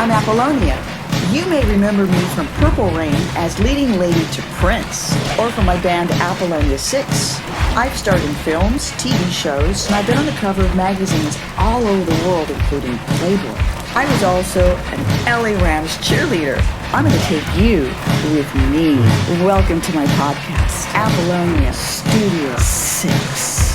I'm Apollonia. You may remember me from Purple Rain as leading lady to Prince, or from my band Apollonia 6. I've starred in films, TV shows, and I've been on the cover of magazines all over the world, including Playboy. I was also an LA Rams cheerleader. I'm going to take you with me. Welcome to my podcast, Apollonia Studio 6.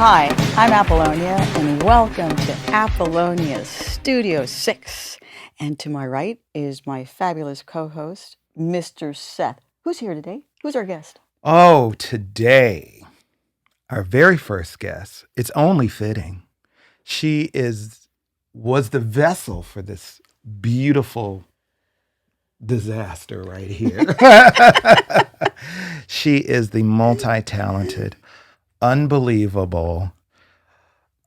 Hi, I'm Apollonia, and welcome to Apollonia Studio 6. And to my right is my fabulous co-host, Mr. Seth. Who's here today? Who's our guest? Oh, today, our very first guest, it's only fitting. She was the vessel for this beautiful disaster right here. She is the multi-talented, unbelievable.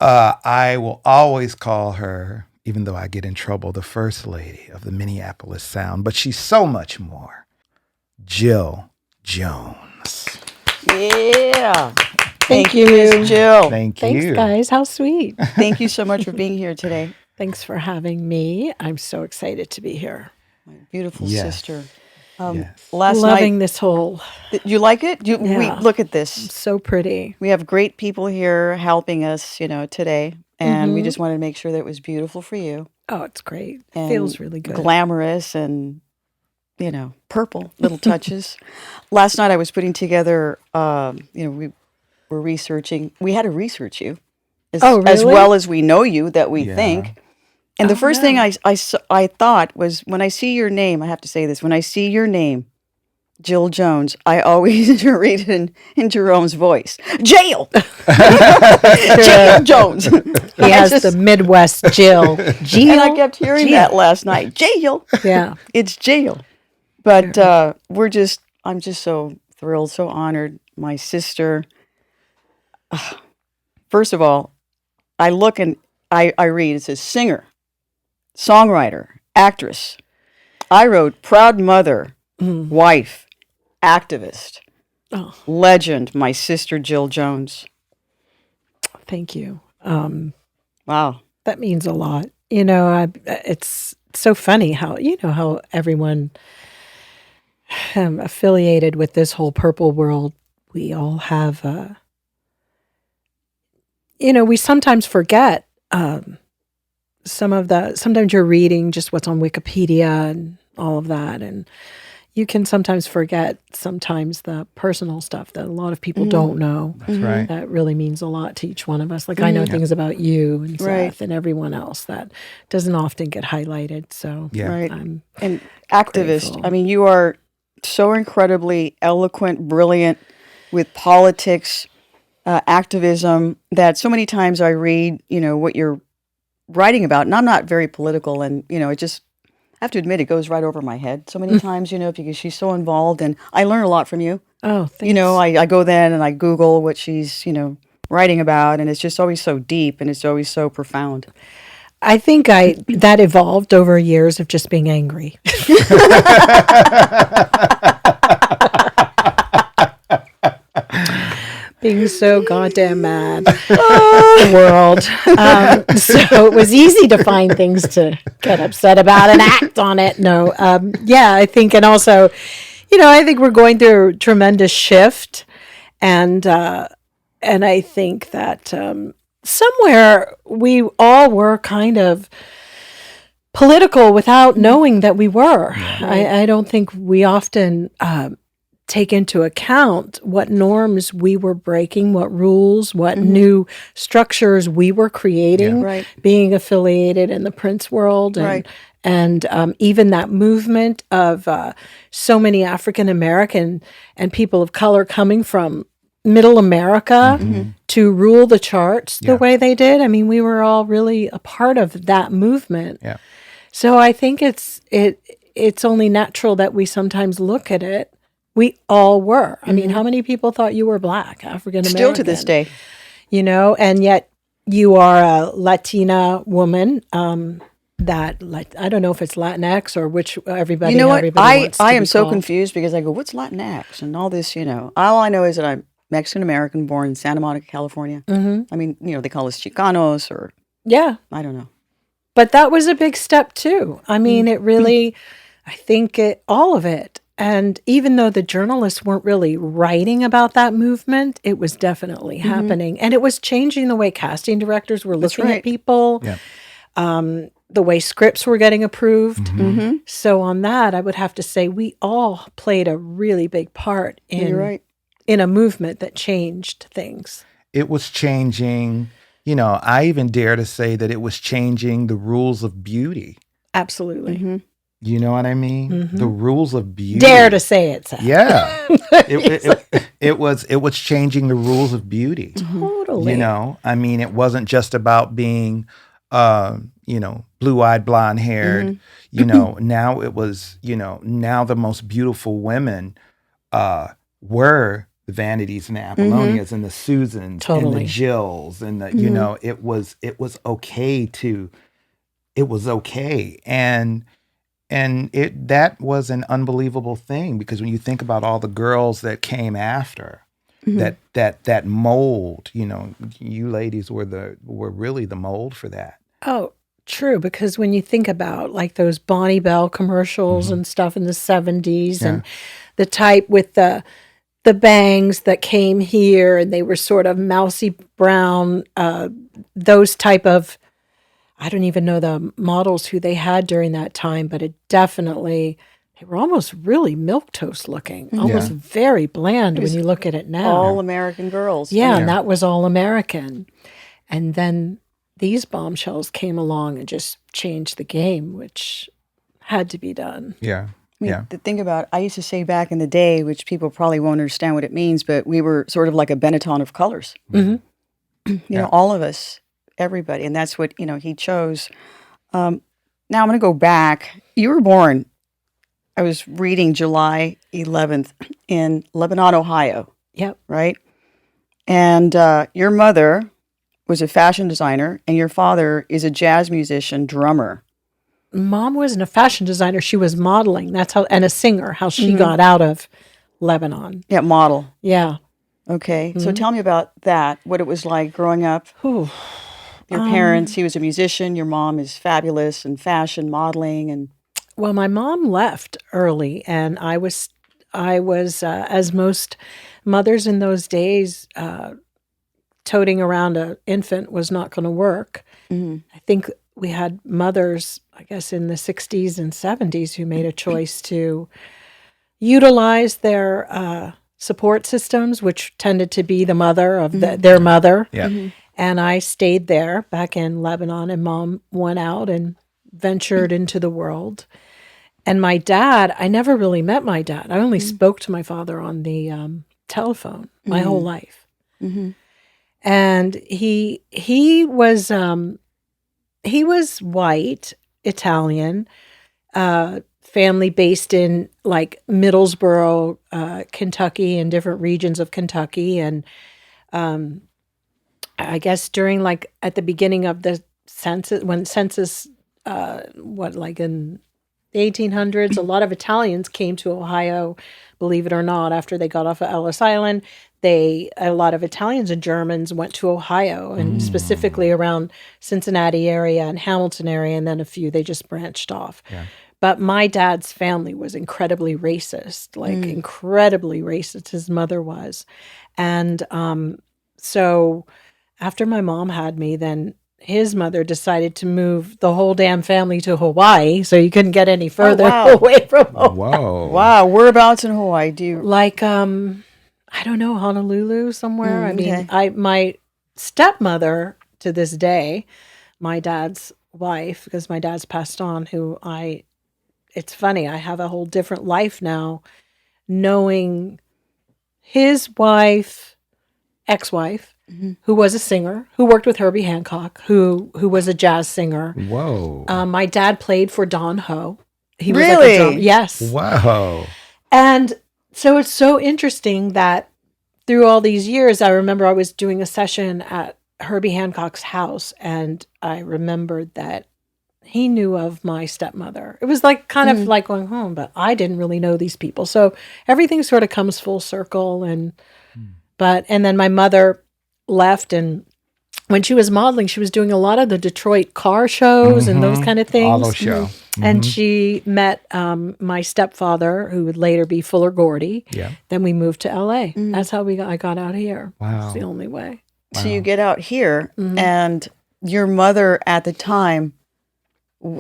I will always call her, even though I get in trouble, the first lady of the Minneapolis Sound, but she's so much more. Jilljones. Yeah. Thank you, Ms. Jill. Thanks, guys. How sweet. Thank you so much for being here today. Thanks for having me. I'm so excited to be here. My beautiful sister. Yes. Loving this whole. You like it? We look at this. So pretty. We have great people here helping us, today, and we just wanted to make sure that it was beautiful for you. Oh, it's great. And feels really good. Glamorous and, purple little touches. Last night I was putting together, we were researching. We had to research you as well as we know you, that we think. And the first thing I thought was, when I see your name, I have to say this, when I see your name, Jilljones, I always read it in Jerome's voice. Jail! Jill Jones. He has the Midwest Jill. Jill. And I kept hearing that last night. Jail. Yeah. It's jail. But I'm just so thrilled, so honored. My sister, first of all, I look and I read, it says singer, songwriter, actress. I wrote proud mother, wife, activist, legend, my sister Jilljones. Thank you. Wow. That means a lot. It's so funny how everyone affiliated with this whole purple world, we all have, we sometimes forget sometimes you're reading just what's on Wikipedia and all of that. And you can sometimes forget the personal stuff that a lot of people don't know. That's right. That really means a lot to each one of us. Like I know things about you and Seth and everyone else that doesn't often get highlighted. So I'm and activist. grateful. I mean, you are so incredibly eloquent, brilliant with politics, activism, that so many times I read, what you're writing about, and I'm not very political, and it just, I have to admit, it goes right over my head so many times, because she's so involved, and I learn a lot from you. Oh, thanks. I go then and I Google what she's, writing about, and it's just always so deep and it's always so profound. I think that evolved over years of just being angry. Being so goddamn mad the world. So it was easy to find things to get upset about and act on it. No, I think, and also, I think we're going through a tremendous shift, and I think that somewhere we all were kind of political without knowing that we were. I don't think we often take into account what norms we were breaking, what rules, what new structures we were creating, being affiliated in the Prince world, and even that movement of so many African American and people of color coming from Middle America to rule the charts the way they did. I mean, we were all really a part of that movement. Yeah. So I think it's only natural that we sometimes look at it. We all were. I mean, how many people thought you were Black, African American? Still to this day. And yet you are a Latina woman. I don't know if it's Latinx or which everybody. I am so confused because I go, what's Latinx and all this? All I know is that I'm Mexican American, born in Santa Monica, California. I mean, they call us Chicanos or Yeah. I don't know. But that was a big step too. I mean, it really, I think all of it. And even though the journalists weren't really writing about that movement, it was definitely happening. And it was changing the way casting directors were looking at people, Yeah. the way scripts were getting approved. So on that, I would have to say we all played a really big part You're right. in a movement that changed things. It was changing, I even dare to say that it was changing the rules of beauty. Absolutely. You know what I mean? The rules of beauty. Dare to say it, Seth. Yeah. It was changing the rules of beauty. Totally. I mean, it wasn't just about being, blue-eyed, blonde-haired. Now it was, now the most beautiful women were the Vanities and the Apollonias and the Susans and the Jills and the, it was okay to, it was okay. And that was an unbelievable thing, because when you think about all the girls that came after, that mold, you ladies were really the mold for that. Oh, true. Because when you think about like those Bonnie Bell commercials and stuff in the 70s and the type with the bangs that came here and they were sort of mousy brown, those type of, I don't even know the models who they had during that time, but it definitely, they were almost really milquetoast looking, almost very bland when you look at it now. All American girls. Yeah, and that was all American. And then these bombshells came along and just changed the game, which had to be done. Yeah. I mean, the thing about, I used to say back in the day, which people probably won't understand what it means, but we were sort of like a Benetton of colors. All of us, everybody. And that's what, he chose. Now I'm going to go back. You were born, I was reading July 11th in Lebanon, Ohio. Yep. Right? And your mother was a fashion designer and your father is a jazz musician, drummer. Mom wasn't a fashion designer. She was modeling. That's how, and a singer, how she got out of Lebanon. Yeah, model. Yeah. Okay. So tell me about that, what it was like growing up. Ooh. Your parents, he was a musician. Your mom is fabulous in fashion, modeling. And well, my mom left early and I was as most mothers in those days, toting around an infant was not going to work. I think we had mothers, I guess, in the 60s and 70s who made a choice to utilize their support systems, which tended to be the mother of their mother. Yeah. And I stayed there back in Lebanon, and Mom went out and ventured into the world. And my dad, I never really met my dad. I only spoke to my father on the telephone my whole life. And he was white, Italian, family based in like Middlesboro, Kentucky, and different regions of Kentucky. And I guess during like at the beginning of the census, when census, like in the 1800s, a lot of Italians came to Ohio, believe it or not, after they got off of Ellis Island. A lot of Italians and Germans went to Ohio, and specifically around Cincinnati area and Hamilton area, and then a few, they just branched off. Yeah. But my dad's family was incredibly racist, like incredibly racist. His mother was. And so after my mom had me, then his mother decided to move the whole damn family to Hawaii, so you couldn't get any further away from Hawaii. Whoa. Wow. Whereabouts in Hawaii do you... Like, I don't know, Honolulu somewhere. I mean, my stepmother to this day, my dad's wife, because my dad's passed on, it's funny, I have a whole different life now, knowing his wife, ex-wife, who was a singer, who worked with Herbie Hancock, who was a jazz singer. Whoa. My dad played for Don Ho. He was really? like a drummer. Yes. Wow. And so it's so interesting that through all these years, I remember I was doing a session at Herbie Hancock's house, and I remembered that he knew of my stepmother. It was like kind of like going home, but I didn't really know these people. So everything sort of comes full circle. And then my mother left, and when she was modeling, she was doing a lot of the Detroit car shows and those kind of things. All those shows. And she met my stepfather, who would later be Fuller Gordy. Yeah. Then we moved to LA. That's how I got out here. Wow. It's the only way. So you get out here, and your mother at the time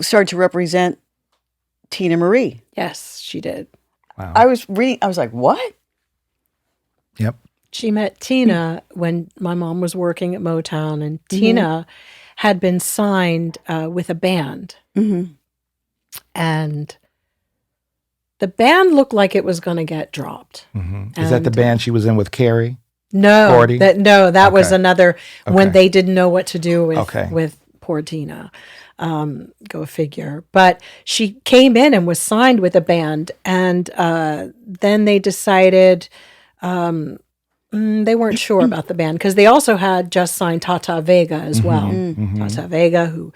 started to represent Teena Marie. Yes, she did. Wow. I was reading, I was like, what? Yep. She met Teena when my mom was working at Motown, and Teena had been signed with a band. And the band looked like it was going to get dropped. Is that the band she was in with Carrie? No, Gordy? that was Okay. another when Okay. they didn't know what to do with Okay. poor Teena. Go figure. But she came in and was signed with a band, and then they decided they weren't sure about the band because they also had just signed Tata Vega as well. Tata Vega, who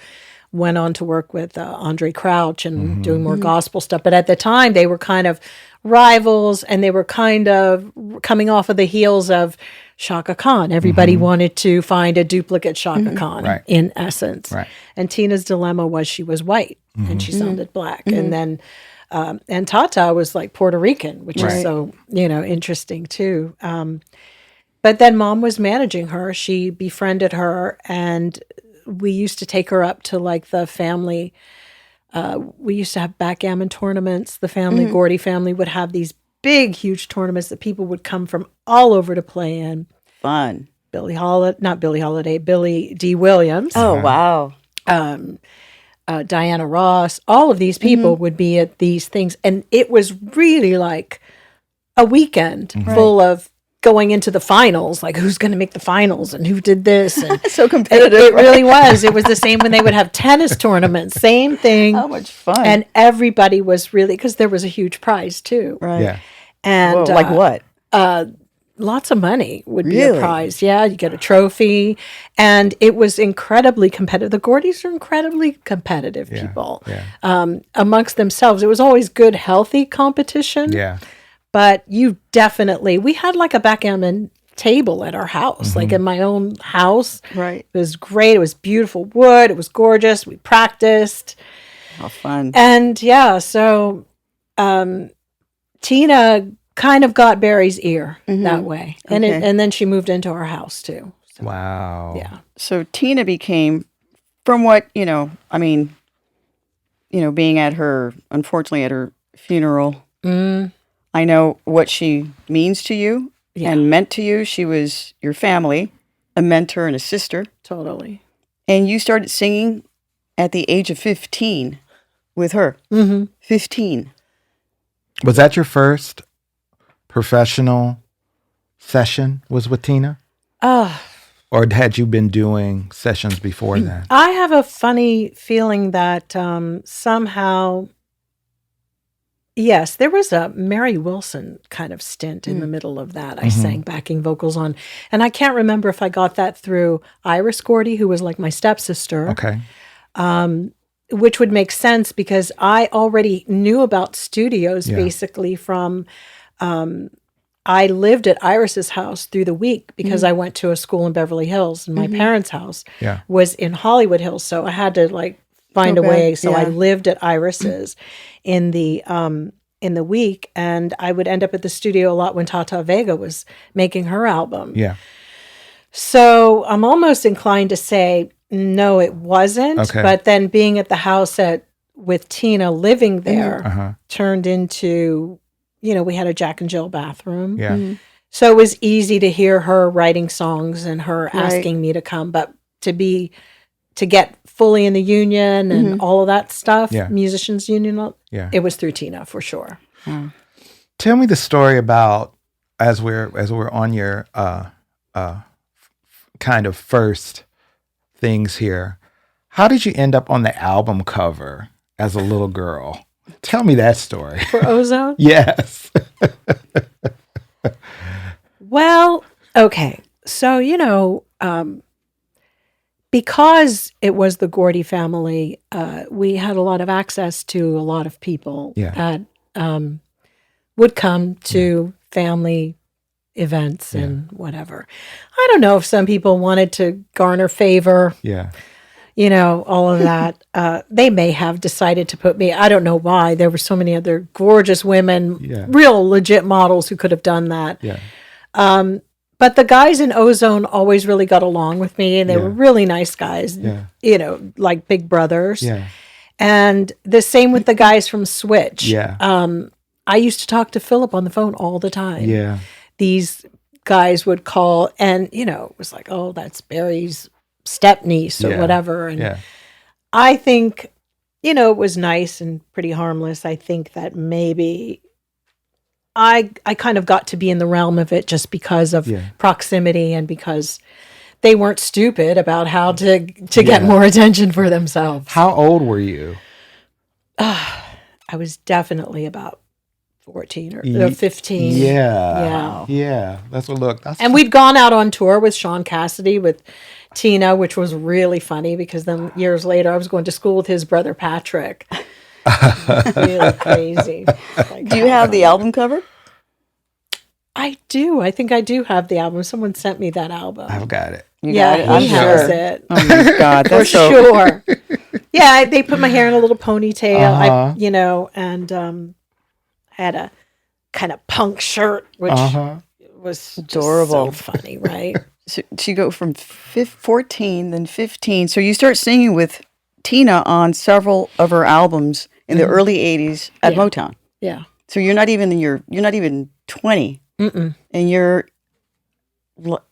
went on to work with Andre Crouch and doing more gospel stuff. But at the time, they were kind of rivals, and they were kind of coming off of the heels of Shaka Khan. Everybody wanted to find a duplicate Shaka Khan, Right. in essence. Right. And Tina's dilemma was she was white and she sounded black. And then, and Tata was like Puerto Rican, which is so, interesting too. But then Mom was managing her. She befriended her, and we used to take her up to like the family. We used to have backgammon tournaments. The family, Gordy family, would have these big, huge tournaments that people would come from all over to play in. Fun. Billie Holiday, Billy D. Williams, Oh, wow. Diana Ross, all of these people would be at these things. And it was really like a weekend full of going into the finals, like who's going to make the finals and who did this. And So competitive. it really was. It was the same when they would have tennis tournaments, same thing. How much fun. And everybody was really, because there was a huge prize too. right. Yeah. And Whoa, like what? lots of money would be a Really? prize. Yeah, you get a trophy. And it was incredibly competitive. The Gordys are incredibly competitive people amongst themselves. It was always good, healthy competition. Yeah. But we had like a backgammon table at our house, like in my own house. Right. It was great. It was beautiful wood. It was gorgeous. We practiced. How fun. And so Teena kind of got Barry's ear that way. And Okay. and then she moved into our house too. So, Wow. yeah. So Teena became, from what, being unfortunately at her funeral, I know what she means to you and meant to you. She was your family, a mentor and a sister. Totally. And you started singing at the age of 15 with her. 15. Was that your first professional session was with Teena? Or had you been doing sessions before that? I have a funny feeling that somehow, yes, there was a Mary Wilson kind of stint in the middle of that. I sang backing vocals on. And I can't remember if I got that through Iris Gordy, who was like my stepsister. Okay. Which would make sense because I already knew about studios basically from, I lived at Iris's house through the week because I went to a school in Beverly Hills and my parents' house was in Hollywood Hills. So I had to like find a way. So I lived at Iris's in the week, and I would end up at the studio a lot when Tata Vega was making her album. Yeah. So I'm almost inclined to say, no, it wasn't. Okay. But then being at the house with Teena living there turned into, we had a Jack and Jill bathroom. Yeah. So it was easy to hear her writing songs and her asking me to come. But to get fully in the union and all of that stuff, musicians union, it was through Teena for sure. Tell me the story about as we're on your kind of first things here. How did you end up on the album cover as a little girl? Tell me that story. For Ozone? Yes. Well, okay. So, because it was the Gordy family, we had a lot of access to a lot of people that would come to family events and whatever. I don't know if some people wanted to garner favor. Yeah. You know, all of that. They may have decided to put me. I don't know why. There were so many other gorgeous women, real legit models who could have done that. Yeah. But the guys in Ozone always really got along with me, and they were really nice guys. Yeah. You know, like big brothers. Yeah. And the same with the guys from Switch. Yeah. I used to talk to Philip on the phone all the time. Yeah. These guys would call, and you know, it was like, oh, that's Barry's stepniece or whatever. And I think, you know, it was nice and pretty harmless. I think that maybe I kind of got to be in the realm of it just because of proximity and because they weren't stupid about how to get more attention for themselves. How old were you? I was definitely about 14 or 15. Yeah. That's what look. And we'd gone out on tour with Sean Cassidy, with Teena, which was really funny because then years later I was going to school with his brother Patrick. Really crazy. Like, do you have the album cover? I do. I think I do have the album. Someone sent me that album. I've got it. He has it. Oh my God, that's for sure. Yeah, they put my hair in a little ponytail. You know, and I had a kind of punk shirt, which was adorable, so funny, right? So you go from 14, then 15. So you start singing with Teena on several of her albums in the early 80s at Motown. Yeah. So you're not even 20. And you're,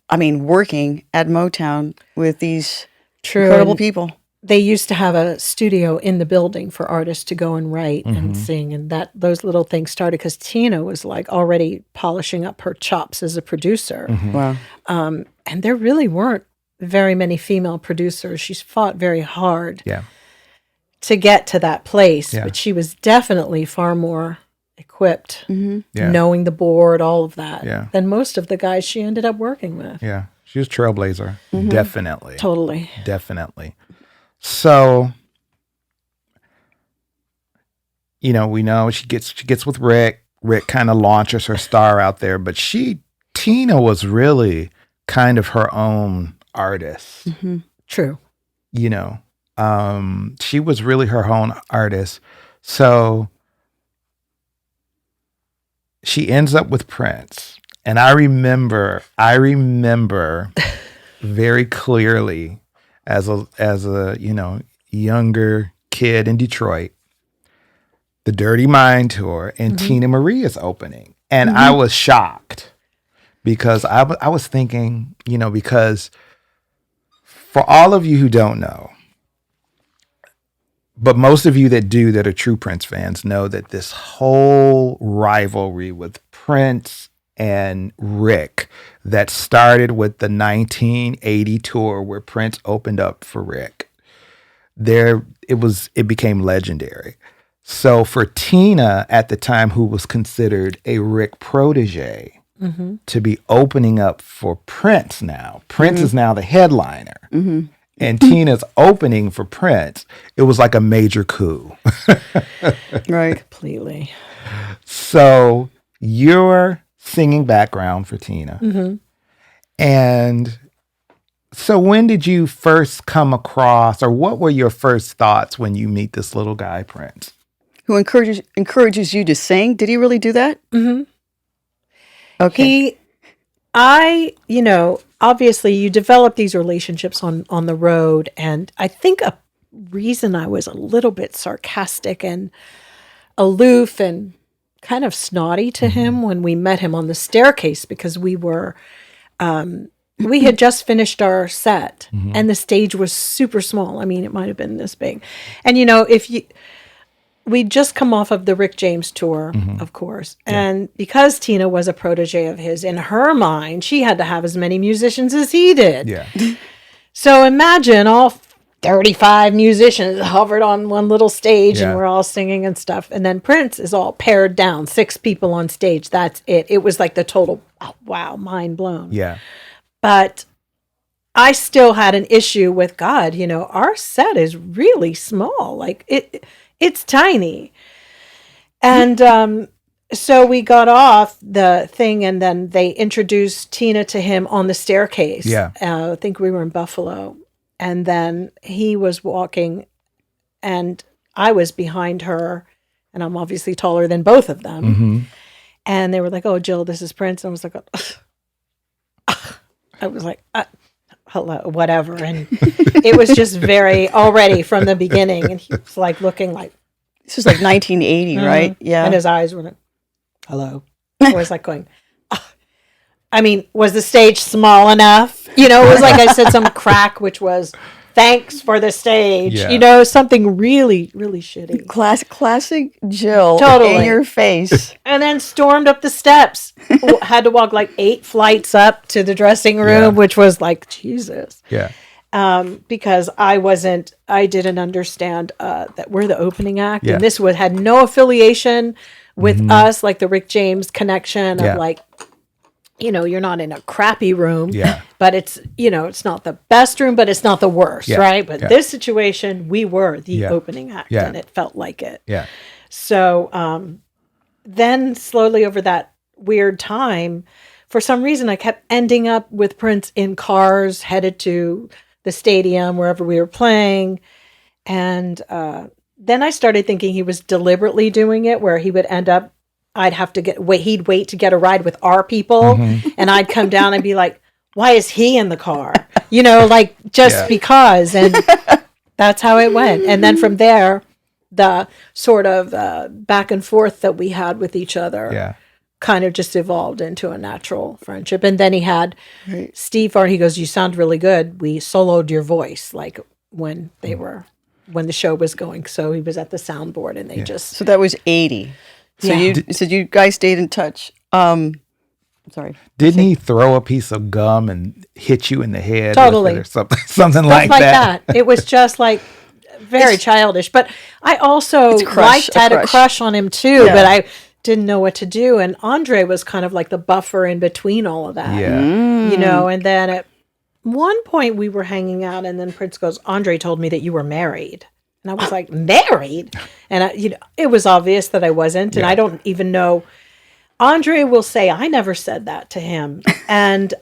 I mean, working at Motown with these incredible people. They used to have a studio in the building for artists to go and write and sing. And those little things started because Teena was like already polishing up her chops as a producer. Wow. And there really weren't very many female producers. She's fought very hard to get to that place. But she was definitely far more equipped, knowing the board, all of that, than most of the guys she ended up working with. Yeah. She was a trailblazer. Definitely. Totally. Definitely. So, you know, we know she gets with Rick. Rick kind of launches her star out there, but Teena was really kind of her own artist. True. You know, she was really her own artist. So she ends up with Prince. And I remember very clearly as a you know, younger kid in Detroit, the Dirty Mind tour, and Teena Marie is opening. And I was shocked because I was thinking, you know, because for all of you who don't know, but most of you that are true Prince fans know that this whole rivalry with Prince and Rick that started with the 1980 tour where Prince opened up for Rick, it became legendary. So for Teena at the time, who was considered a Rick protege, to be opening up for Prince now, Prince is now the headliner, and Teena's opening for Prince, it was like a major coup. Right. Completely. So you're singing background for Teena. And so when did you first come across, or what were your first thoughts when you meet this little guy, Prince? Who encourages you to sing? Did he really do that? Okay. You know, obviously you develop these relationships on the road. And I think a reason I was a little bit sarcastic and aloof and kind of snotty to him when we met him on the staircase, because we had just finished our set and the stage was super small. I mean, it might have been this big. And, you know, we'd just come off of the Rick James tour, of course. And because Teena was a protege of his, in her mind, she had to have as many musicians as he did. Yeah. So imagine all 35 musicians hovered on one little stage and we're all singing and stuff. And then Prince is all pared down, 6 people on stage. That's it. It was like the total, oh, wow, mind blown. Yeah. But I still had an issue with, God, you know, our set is really small. Like it's tiny. And so we got off the thing, and then they introduced Teena to him on the staircase. Yeah. I think we were in Buffalo. And then he was walking, and I was behind her, and I'm obviously taller than both of them. Mm-hmm. And they were like, "Oh, Jill, this is Prince." And I was like, hello, whatever. And it was just very already from the beginning. And he was like looking like, this was like 1980, right? Yeah. And his eyes were like, hello. I was like going, I mean, was the stage small enough? You know, it was like I said some crack, which was thanks for the stage. Yeah. You know, something really, really shitty. Classic Jill Totally. in your face. And then stormed up the steps. Had to walk like 8 flights up to the dressing room, Yeah. which was like, Jesus. Yeah. Because I didn't understand that we're the opening act. Yeah. And this had no affiliation with us, like the Rick James connection of Yeah. like, you know, you're not in a crappy room, Yeah. but it's, you know, it's not the best room, but it's not the worst, Yeah. right? But Yeah. this situation, we were the Yeah. opening act, Yeah. and it felt like it. Yeah. So then slowly over that weird time, for some reason, I kept ending up with Prince in cars headed to the stadium, wherever we were playing. And then I started thinking he was deliberately doing it, where he would end up, he'd wait to get a ride with our people. And I'd come down and be like, why is he in the car? You know, like just because. And that's how it went. And then from there, the sort of back and forth that we had with each other kind of just evolved into a natural friendship. And then he had Steve Farr, he goes, you sound really good. We soloed your voice, like when the show was going. So he was at the soundboard, and they just... So that was 80. So you guys stayed in touch. Sorry. Didn't he throw a piece of gum and hit you in the head? Totally. Or something Stuff like that. It was just like very childish. But I also had a crush on him too, but I didn't know what to do. And Andre was kind of like the buffer in between all of that. Yeah. You know, and then at one point we were hanging out, and then Prince goes, Andre told me that you were married. And I was like, married? And it was obvious that I wasn't. And I don't even know. Andre will say, I never said that to him. And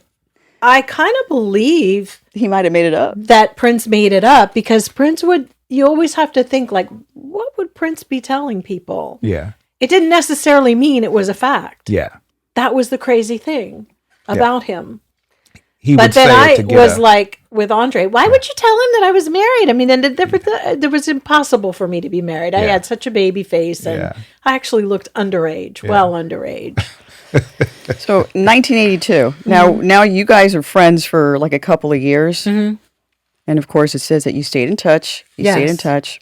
I kind of believe he might have made it up. That Prince made it up, because you always have to think like, what would Prince be telling people? Yeah. It didn't necessarily mean it was a fact. Yeah. That was the crazy thing about him. But then I was like, with Andre, why would you tell him that I was married? I mean, and it was impossible for me to be married. I had such a baby face, and I actually looked underage, well underage. So 1982. Now you guys are friends for like a couple of years. And of course, it says that you stayed in touch. Stayed in touch.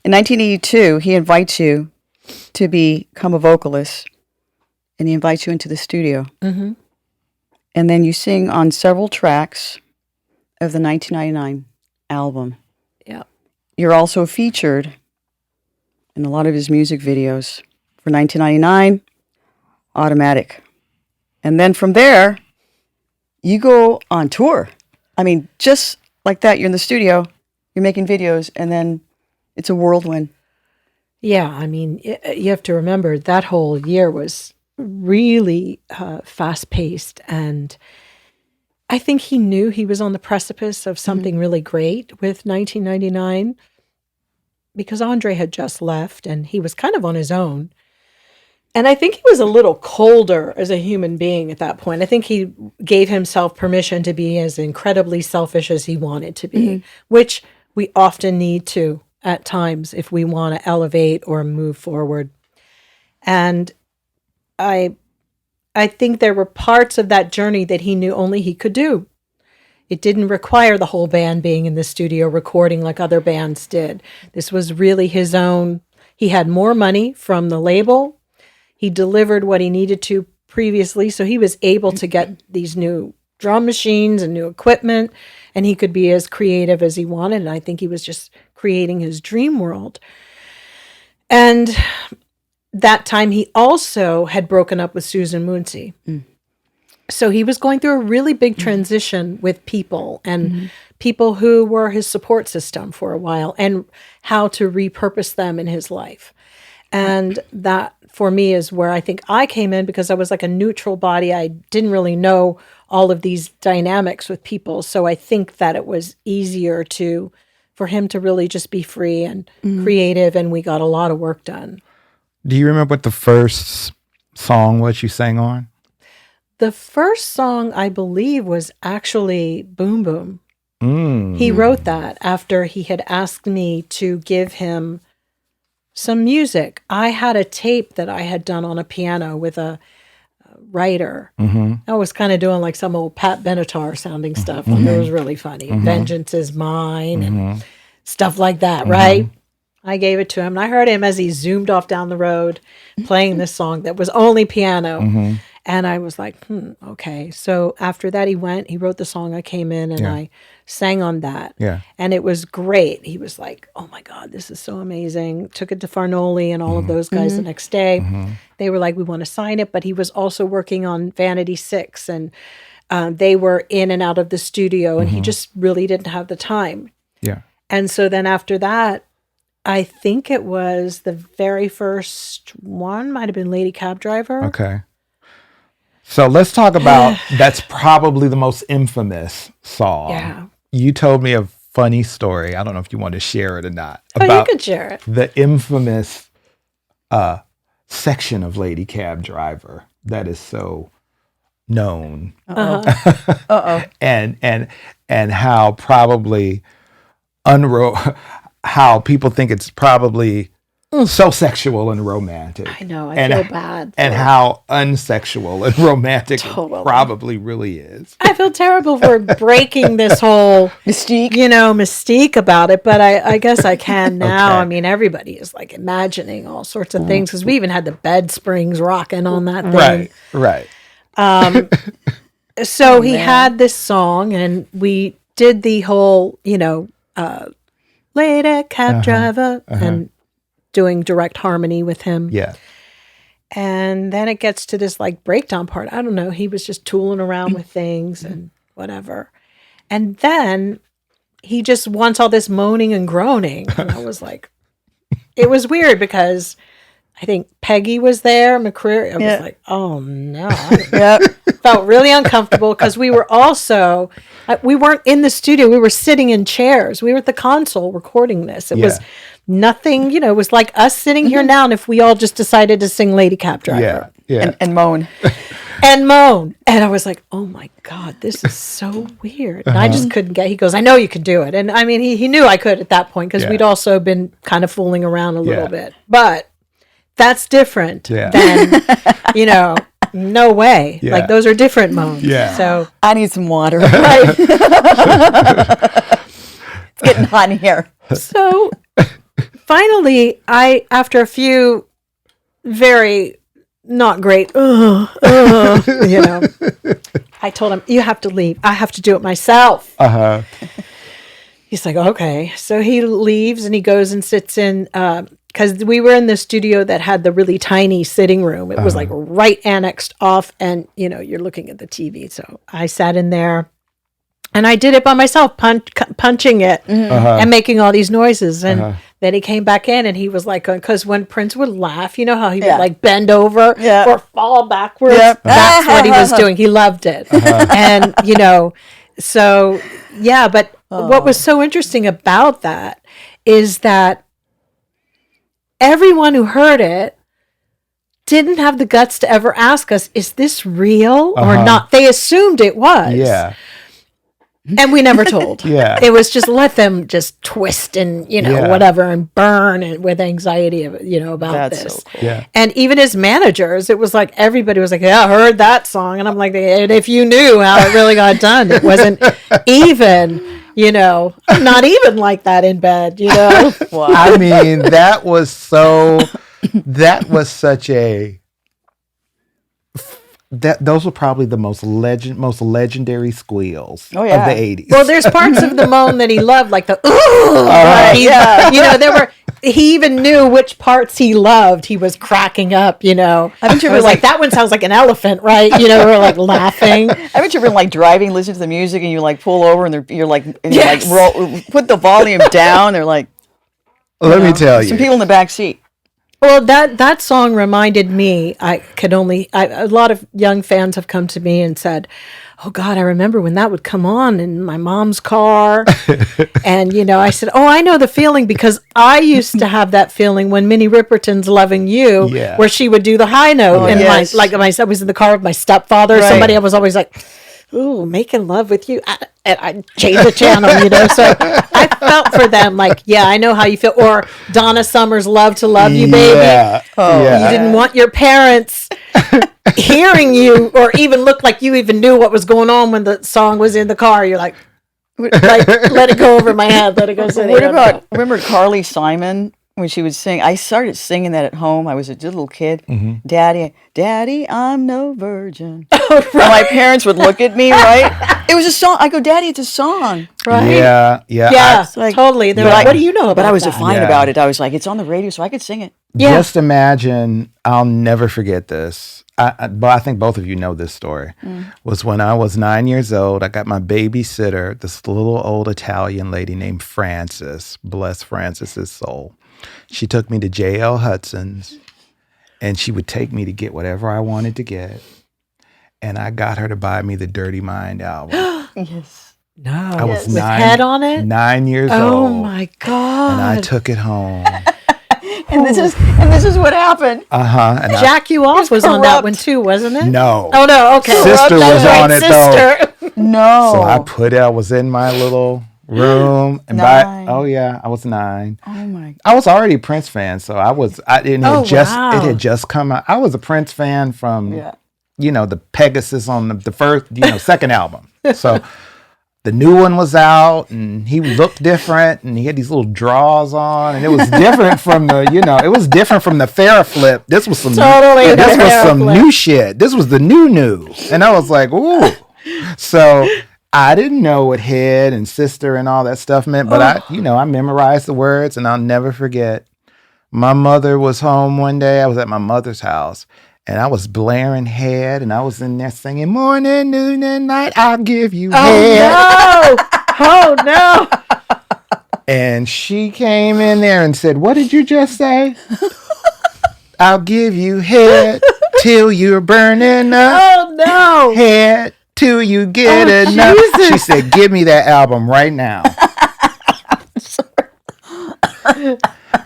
In 1982, he invites you to become a vocalist, and he invites you into the studio. And then you sing on several tracks of the 1999 album. Yeah. You're also featured in a lot of his music videos for 1999, Automatic. And then from there, you go on tour. I mean, just like that, you're in the studio, you're making videos, and then it's a whirlwind. Yeah, I mean, you have to remember that whole year was really fast-paced, and I think he knew he was on the precipice of something really great with 1999, because Andre had just left and he was kind of on his own. And I think he was a little colder as a human being at that point. I think he gave himself permission to be as incredibly selfish as he wanted to be, which we often need to at times if we want to elevate or move forward. And I think there were parts of that journey that he knew only he could do. It didn't require the whole band being in the studio recording like other bands did. This was really his own. He had more money from the label. He delivered what he needed to previously, so he was able to get these new drum machines and new equipment, and he could be as creative as he wanted. And I think he was just creating his dream world. And that time he also had broken up with Susan Moonsey. So he was going through a really big transition with people and people who were his support system for a while, and how to repurpose them in his life. And that for me is where I think I came in, because I was like a neutral body. I didn't really know all of these dynamics with people. So I think that it was easier for him to really just be free and creative, and we got a lot of work done. Do you remember what the first song was you sang on? The first song, I believe, was actually Boom Boom. Mm. He wrote that after he had asked me to give him some music. I had a tape that I had done on a piano with a writer. I was kind of doing like some old Pat Benatar sounding stuff. Like, it was really funny. Vengeance is mine and stuff like that, right? I gave it to him, and I heard him as he zoomed off down the road playing this song that was only piano. And I was like, okay. So after that, he wrote the song. I came in and I sang on that. Yeah. And it was great. He was like, oh my God, this is so amazing. Took it to Farnoli and all of those guys the next day. They were like, we want to sign it. But he was also working on Vanity 6, and they were in and out of the studio, and he just really didn't have the time. Yeah. And so then after that, I think it was the very first one, might have been Lady Cab Driver. Okay. So let's talk about, that's probably the most infamous song. Yeah. You told me a funny story. I don't know if you want to share it or not. Oh, you About could share it. the infamous section of Lady Cab Driver that is so known. And how probably how people think it's probably so sexual and romantic. I know, I feel bad. And how unsexual and romantic Totally. it probably really is. I feel terrible for breaking this whole mystique about it, but I guess I can now. Okay. I mean, everybody is like imagining all sorts of things, because we even had the bed springs rocking on that thing. Right. So he had this song, and we did the whole, Lady Cab Driver, and doing direct harmony with him. Yeah. And then it gets to this like breakdown part. I don't know. He was just tooling around with things and whatever. And then he just wants all this moaning and groaning. And I was like, it was weird, because I think Peggy was there, McCreary. I was like, oh no. Felt really uncomfortable, because we were also, we weren't in the studio. We were sitting in chairs. We were at the console recording this. It was nothing, it was like us sitting here now, and if we all just decided to sing Lady Cab Driver. And moan. And moan. And I was like, oh my God, this is so weird. And I just couldn't he goes, I know you can do it. And I mean, he knew I could at that point, because we'd also been kind of fooling around a little bit. But that's different than, no way. Yeah. Like, those are different moans. Yeah. So I need some water. right. It's getting hot in here. So finally, after a few very not great, I told him, you have to leave. I have to do it myself. He's like, okay. So he leaves, and he goes and sits in, because we were in the studio that had the really tiny sitting room. It was like right annexed off, and, you're looking at the TV. So I sat in there, and I did it by myself, punching it and making all these noises. And then he came back in, and he was like, because when Prince would laugh, you know how he would like bend over or fall backwards? That's what he was doing. He loved it. And, so, but what was so interesting about that is that everyone who heard it didn't have the guts to ever ask us, is this real or not? They assumed it was. Yeah. And we never told. Yeah. It was just let them just twist and, whatever, and burn and with anxiety, about That's this. so cool. Yeah. And even his managers, it was like, everybody was like, yeah, I heard that song. And I'm like, and if you knew how it really got done, it wasn't even, not even like that in bed, Wow. I mean, that was such a, those were probably the most legendary squeals of the 80s. Well, there's parts of the moan that he loved, like the he even knew which parts he loved. He was cracking up, I bet you was like, that one sounds like an elephant, right? We're like laughing. I bet you've been like driving, listening to the music, and you like pull over, and you're like, Yes. roll, put the volume down. They're like, Let me tell you. some people in the back seat. Well, that song reminded me. A lot of young fans have come to me and said, "Oh God, I remember when that would come on in my mom's car." And I said, "Oh, I know the feeling because I used to have that feeling when Minnie Riperton's "Loving You," where she would do the high note, and I was in the car with my stepfather. Right. Somebody I was always like, "Ooh, making love with you," and I changed the channel, So I felt for them, I know how you feel. Or Donna Summer's "Love to Love You, Baby." You didn't want your parents hearing you, or even look like you even knew what was going on when the song was in the car. You're like let it go over my head. Let it go. What about? Remember Carly Simon? When she would sing, I started singing that at home. I was a little kid. Mm-hmm. Daddy, I'm no virgin. Oh, right. And my parents would look at me, right? It was a song. I go, Daddy, it's a song. Right? Yeah, totally. They're like, what do you know about that? But I was defiant about it. I was like, it's on the radio, so I could sing it. Yeah. Just imagine, I'll never forget this. But I think both of you know this story. Was when I was 9 years old, I got my babysitter, this little old Italian lady named Frances, bless Frances's soul. She took me to J.L. Hudson's, and she would take me to get whatever I wanted to get. And I got her to buy me the Dirty Mind album. Yes. No. I was with head on it? 9 years old. Oh, my God. And I took it home. And this is what happened. And Jack You Off was on that one too, wasn't it? No. Oh no, okay. Sister was on it though. No. So I was in my little room and I was 9. Oh my. I was already a Prince fan, so it had just come out. I was a Prince fan from the Pegasus on the first, second album. So the new one was out, and he looked different, and he had these little draws on, and it was different from the, it was different from the Farrah This was some new shit. This was the new, and I was like, ooh. So I didn't know what head and sister and all that stuff meant, but I memorized the words, and I'll never forget. My mother was home one day. I was at my mother's house. And I was blaring head, and I was in there singing, morning, noon, and night, I'll give you head. Oh, no. And she came in there and said, what did you just say? I'll give you head till you're burning up. Oh, no. Head till you get enough. Jesus. She said, give me that album right now.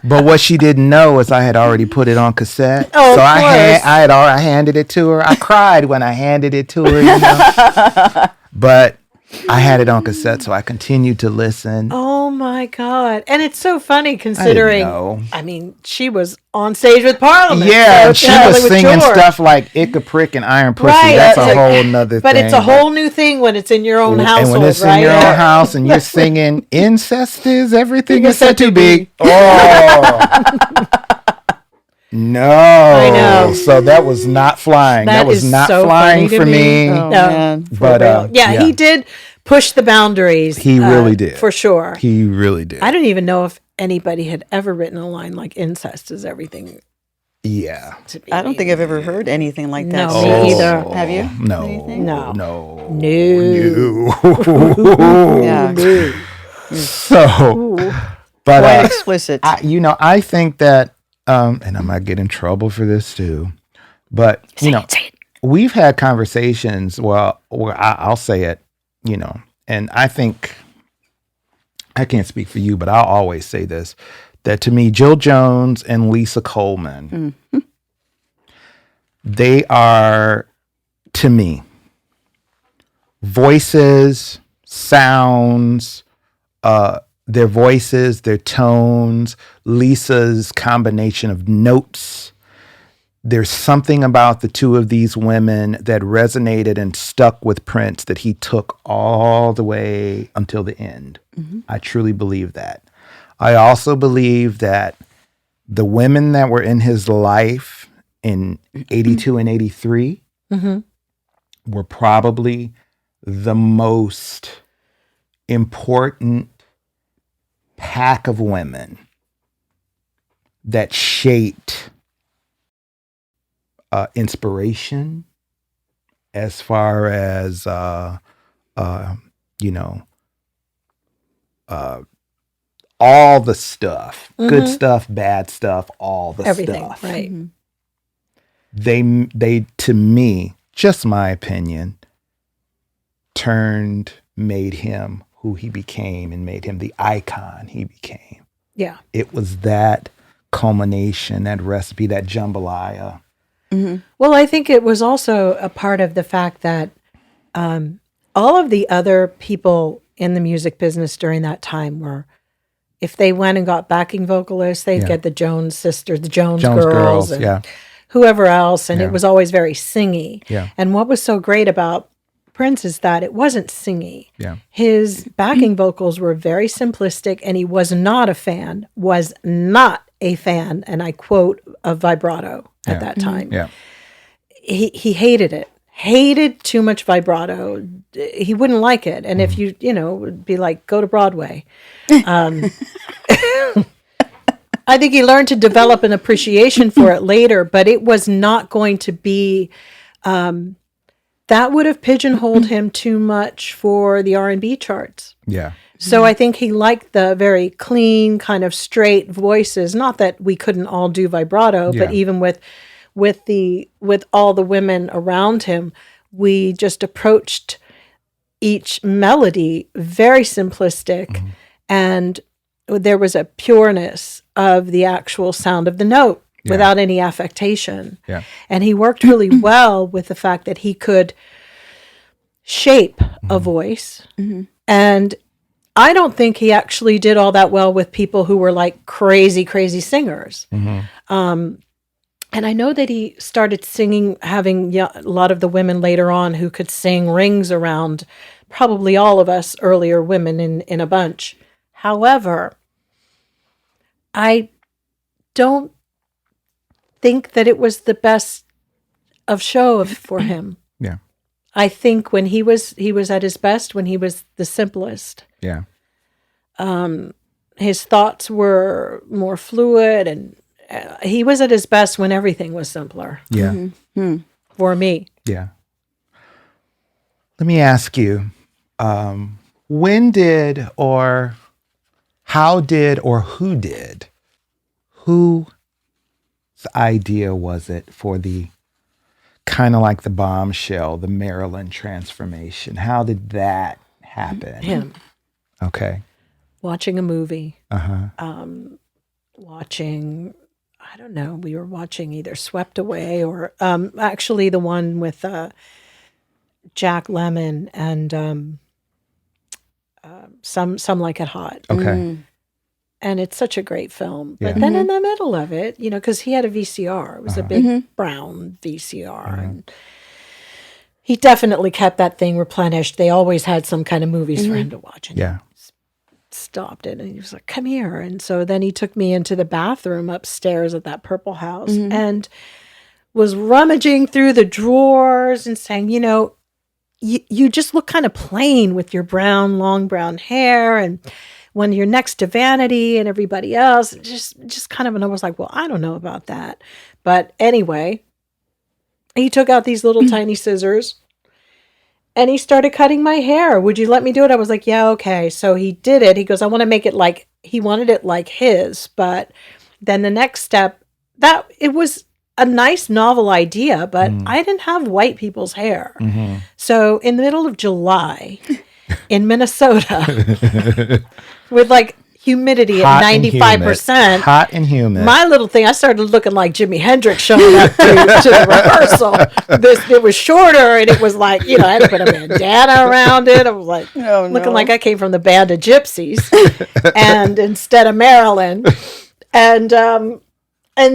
But what she didn't know is I had already put it on cassette. Oh, so I handed it to her. I cried when I handed it to her, But I had it on cassette, so I continued to listen. Oh my God. And it's so funny considering, she was on stage with Parliament. Yeah, so she was singing stuff like Icka Prick and Iron Pussy. Right. That's a whole nother thing. But it's a whole new thing when it's in your own household, and when it's in your own house and you're singing, incest is everything is said to be. Oh. No. I know. So that was not flying. That was not so flying for me. Oh, man. But he did push the boundaries. He really did. For sure. He really did. I don't even know if anybody had ever written a line like incest is everything. Yeah. I don't think I've ever heard anything like that. No, me either. Have you? No. Anything? No. Yeah. So, but quite explicit. I think that, and I might get in trouble for this too, but say it. We've had conversations. Well, I'll say it. And I think I can't speak for you, but I'll always say this: that to me, Jilljones and Lisa Coleman, they are, to me, voices, sounds, their voices, their tones, Lisa's combination of notes. There's something about the two of these women that resonated and stuck with Prince that he took all the way until the end. Mm-hmm. I truly believe that. I also believe that the women that were in his life in 82 and 83 were probably the most important pack of women that shaped inspiration as far as all the stuff, good stuff, bad stuff, all the Everything, stuff. right. They, to me, just my opinion, made him who he became and made him the icon he became. Yeah. It was that culmination, that recipe, that jambalaya. Well, I think it was also a part of the fact that all of the other people in the music business during that time were, if they went and got backing vocalists, they'd get the Jones sisters, the Jones girls, and whoever else, and it was always very singy. Yeah. And what was so great about Prince is that it wasn't singy. Yeah. His backing vocals were very simplistic, and he was not a fan, and I quote, of vibrato at that time. Yeah. He hated it. Hated too much vibrato. He wouldn't like it. And if you would be like, go to Broadway. I think he learned to develop an appreciation for it later, but it was not going to be, that would have pigeonholed him too much for the R&B charts. Yeah. So I think he liked the very clean, kind of straight voices. Not that we couldn't all do vibrato, but even with all the women around him, we just approached each melody very simplistic, and there was a pureness of the actual sound of the note without any affectation. Yeah. And he worked really well with the fact that he could shape a voice. And I don't think he actually did all that well with people who were like crazy, crazy singers. And I know that he started singing, having a lot of the women later on who could sing rings around probably all of us earlier women in a bunch. However, I don't think that it was the best of show for him. Yeah. I think when he was at his best, when he was the simplest. Yeah. His thoughts were more fluid, and he was at his best when everything was simpler. Yeah. For me. Yeah. Let me ask you, when did or how did or whose idea was it for the kind of like the bombshell, the Maryland transformation? How did that happen? Him. Okay. Watching a movie. Uh-huh. Watching, I don't know, we were watching either Swept Away or actually the one with Jack Lemmon and Some Like It Hot. Okay. And it's such a great film. But Yeah. then in the middle of it, because he had a VCR. It was a big brown VCR. And he definitely kept that thing replenished. They always had some kind of movies for him to watch. And Yeah. stopped it, and he was like, come here. And so then he took me into the bathroom upstairs at that Purple House and was rummaging through the drawers and saying, you just look kind of plain with your long brown hair, and when you're next to Vanity and everybody else, just kind of, and I was like, well, I don't know about that. But anyway, he took out these little tiny scissors and he started cutting my hair. Would you let me do it? I was like, yeah, okay. So he did it. He goes, I want to make it like, he wanted it like his. But then the next step, that it was a nice novel idea, but I didn't have white people's hair. So in the middle of July in Minnesota with like humidity at 95%. Hot and humid. My little thing, I started looking like Jimi Hendrix showing up to the rehearsal. It was shorter, and it was like, I had to put a bandana around it. I was like, looking like I came from the band of gypsies, and instead of Maryland. And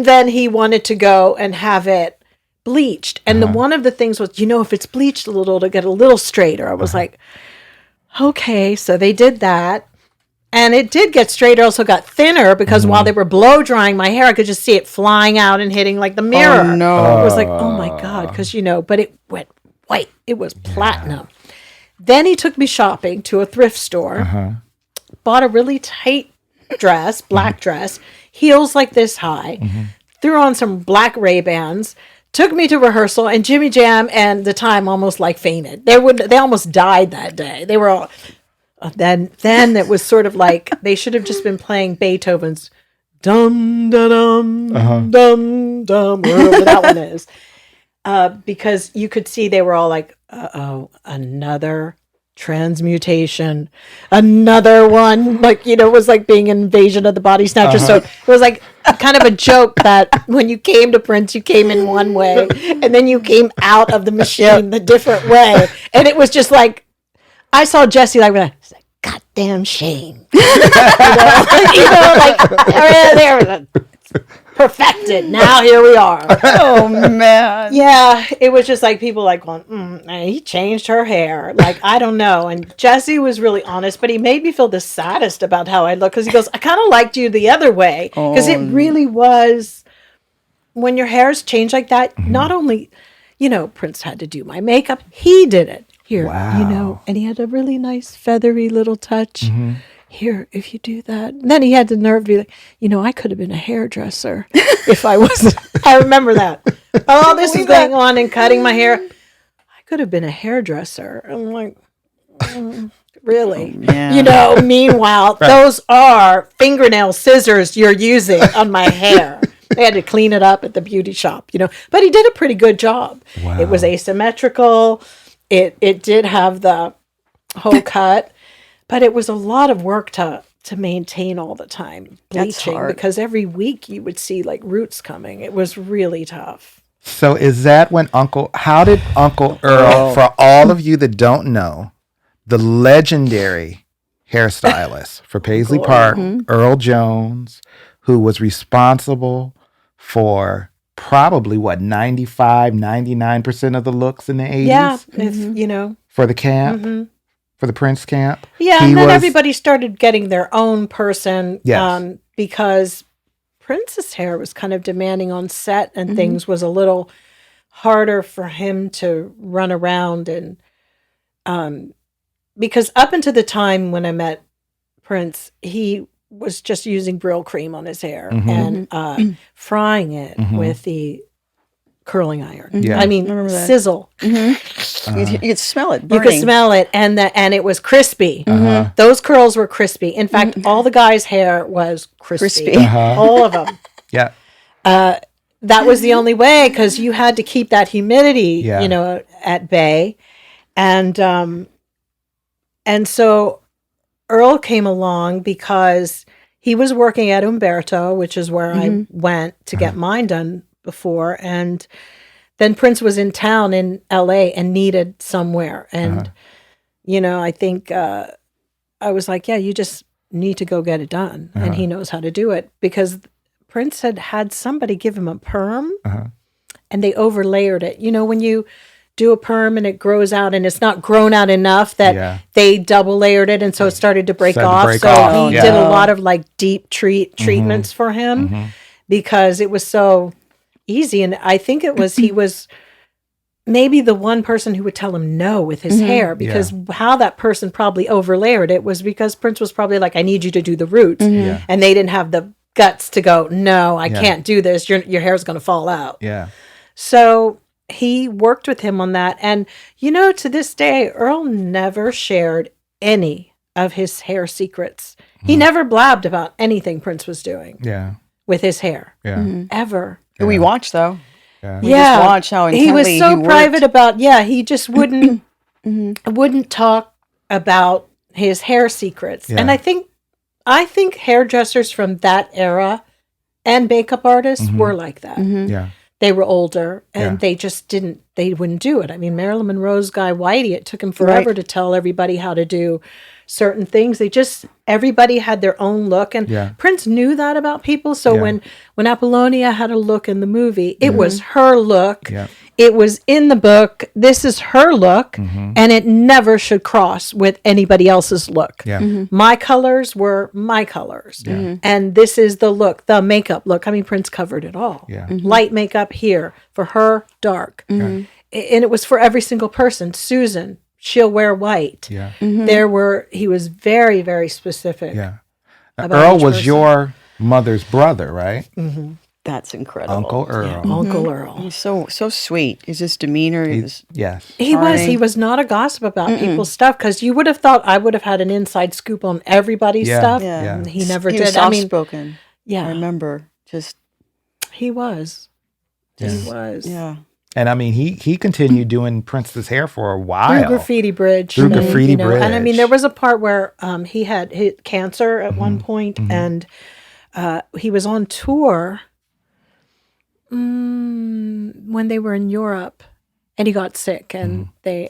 then he wanted to go and have it bleached. And one of the things was, if it's bleached a little, to get a little straighter. I was like, okay. So they did that. And it did get straighter, also got thinner, because while they were blow drying my hair, I could just see it flying out and hitting like the mirror. Oh, no. I was like, oh my God, because, but it went white. It was platinum. Then he took me shopping to a thrift store, bought a really tight dress, black dress, heels like this high, threw on some black Ray-Bans, took me to rehearsal, and Jimmy Jam and The Time almost like fainted. They almost died that day. They were all... then it was sort of like they should have just been playing Beethoven's dum da dum dum dum, whatever that one is, because you could see they were all like, "Uh-oh, another transmutation, another one." Like, it was like being an invasion of the body snatcher. So it was like kind of a joke that when you came to Prince, you came in one way, and then you came out of the machine the different way, and it was just like I saw Jesse like. Goddamn shame. Like there, perfected. Now here we are. Oh man. Yeah, it was just like people like going, he changed her hair. Like, I don't know. And Jesse was really honest, but he made me feel the saddest about how I look, because he goes, I kind of liked you the other way, because it really was when your hair's changed like that. Not only, Prince had to do my makeup, he did it. Here, and he had a really nice feathery little touch. Here, if you do that. And then he had the nerve to be like, I could have been a hairdresser if I wasn't. I remember that. Oh, this is going on and cutting my hair. I could have been a hairdresser. I'm like, really? Oh, Meanwhile, those are fingernail scissors you're using on my hair. They had to clean it up at the beauty shop, But he did a pretty good job. Wow. It was asymmetrical. It did have the whole cut, but it was a lot of work to maintain all the time, bleaching, because every week you would see like roots coming. It was really tough. So is that when how did Uncle Earl, for all of you that don't know, the legendary hairstylist for Paisley Park, Earl Jones, who was responsible for probably 99% of the looks in the 80s. Yeah, if for the camp, for the Prince camp. Yeah, and then everybody started getting their own person. Yes. Because Prince's hair was kind of demanding on set, and things was a little harder for him to run around, and because up until the time when I met Prince, he was just using Brill cream on his hair and frying it with the curling iron. Yeah. I mean, sizzle. You could smell it burning. You could smell it, and it was crispy. Those curls were crispy. In fact, all the guys' hair was crispy. All of them. Yeah. That was the only way, because you had to keep that humidity, at bay. And so Earl came along because he was working at Umberto, which is where I went to get mine done before. And then Prince was in town in LA and needed somewhere. And, I think I was like, yeah, you just need to go get it done. And he knows how to do it, because Prince had somebody give him a perm and they overlayered it. When you do a perm and it grows out and it's not grown out enough that they double layered it, and so it started to break off. He did a lot of like deep treatments for him because it was so easy. And I think he was maybe the one person who would tell him no with his hair, because how that person probably overlayered it was because Prince was probably like, I need you to do the roots. And they didn't have the guts to go, no, I can't do this. Your hair's going to fall out. Yeah. So he worked with him on that. And, to this day, Earl never shared any of his hair secrets. He never blabbed about anything Prince was doing with his hair. Yeah. Ever. We watched, though. Yeah. We just watched how intently he was so worked. private about, he just wouldn't talk about his hair secrets. Yeah. And I think hairdressers from that era and makeup artists were like that. Yeah. They were older, and they just they wouldn't do it. I mean, Marilyn Monroe's guy, Whitey, it took him forever to tell everybody how to do certain things. Everybody had their own look, and Prince knew that about people. So when Apollonia had a look in the movie, it was her look. Yeah. It was in the book. This is her look, and it never should cross with anybody else's look. Yeah. My colors were my colors, and this is the look, the makeup look. I mean, Prince covered it all. Yeah. Light makeup here for her, dark, and it was for every single person. Susan, she'll wear white. Yeah. He was very, very specific. Yeah. Now, about Earl each was person. your mother's brother, right? That's incredible. Uncle Earl. Yeah, Uncle Earl. He's so yes. His just demeanor. Yes. He was not a gossip about people's stuff, because you would have thought I would have had an inside scoop on everybody's stuff. Yeah. And he never He did. was soft-spoken. Yeah. I remember. Just he was. He was. yeah. And I mean, he continued doing Prince's hair for a while. Through Graffiti Bridge. Through Graffiti Bridge. And I mean, there was a part where he had cancer at one point, and he was on tour when they were in Europe, and he got sick, and they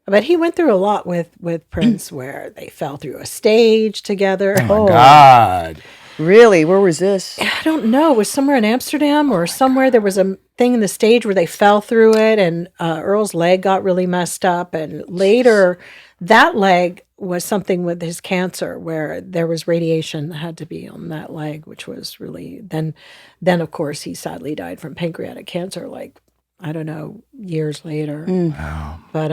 but he went through a lot with Prince, where they fell through a stage together. Oh my God. Really? Where was this? I don't know. It was somewhere in Amsterdam or somewhere. There was a thing in the stage where they fell through it, and Earl's leg got really messed up, and later that leg was something with his cancer, where there was radiation that had to be on that leg, which was really then of course he sadly died from pancreatic cancer, like, I don't know, years later. Wow. But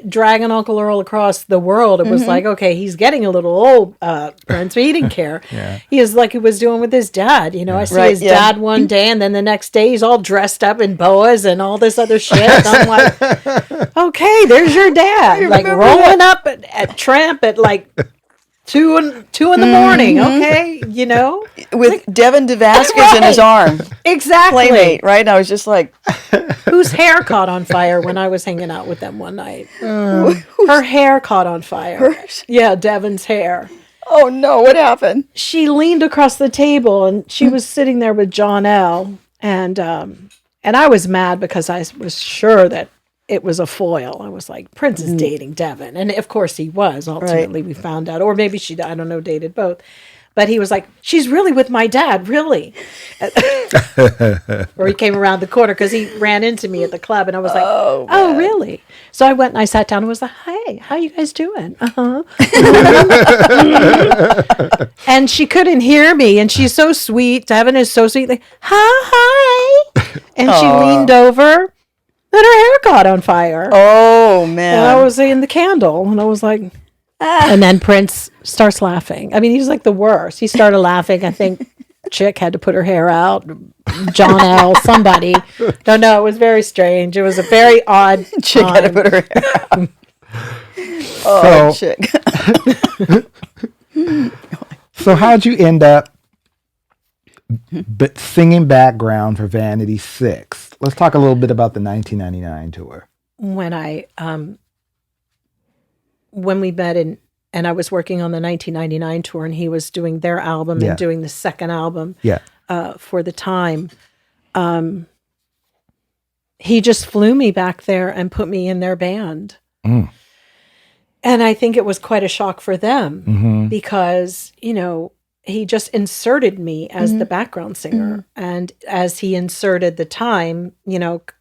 dragging Uncle Earl across the world, it was like, okay, he's getting a little old, Prince, but he didn't care. He is like he was doing with his dad. I see his dad one day, and then the next day he's all dressed up in boas and all this other shit. And I'm like, okay, there's your dad, like rolling up at Tramp at like 2 in the morning. Okay, With Devin DeVasquez in his arm. Exactly. Playmate, right? And I was just like, whose hair caught on fire when I was hanging out with them one night. Her hair caught on fire. Hers? Yeah, Devin's hair. oh no, what happened? She leaned across the table, and she was sitting there with John L. And I was mad because I was sure that it was a foil. I was like, Prince is dating Devin. And of course he was. Ultimately, we found out. Or maybe she, I don't know, dated both. But he was like, she's really with my dad, really. Or he came around the corner because he ran into me at the club, and I was like, oh really? So I went and I sat down and was like, hey, how you guys doing? And she couldn't hear me, and she's so sweet. Devin is so sweet. Like, hi. And she leaned over, and her hair caught on fire. Oh man. And I was in the candle, and I was like, and then Prince starts laughing. I mean, he's like the worst. He started laughing. I think chick had to put her hair out. John L. Somebody. Don't know. It was very strange. It was a very odd chick time. had to put her hair out. Oh, chick. So how'd you end up singing background for Vanity 6? Let's talk a little bit about the 1999 tour. When we met and I was working on the 1999 tour, and he was doing their album and doing the second album for the time, he just flew me back there and put me in their band. And I think it was quite a shock for them because, he just inserted me as the background singer. And as he inserted the time,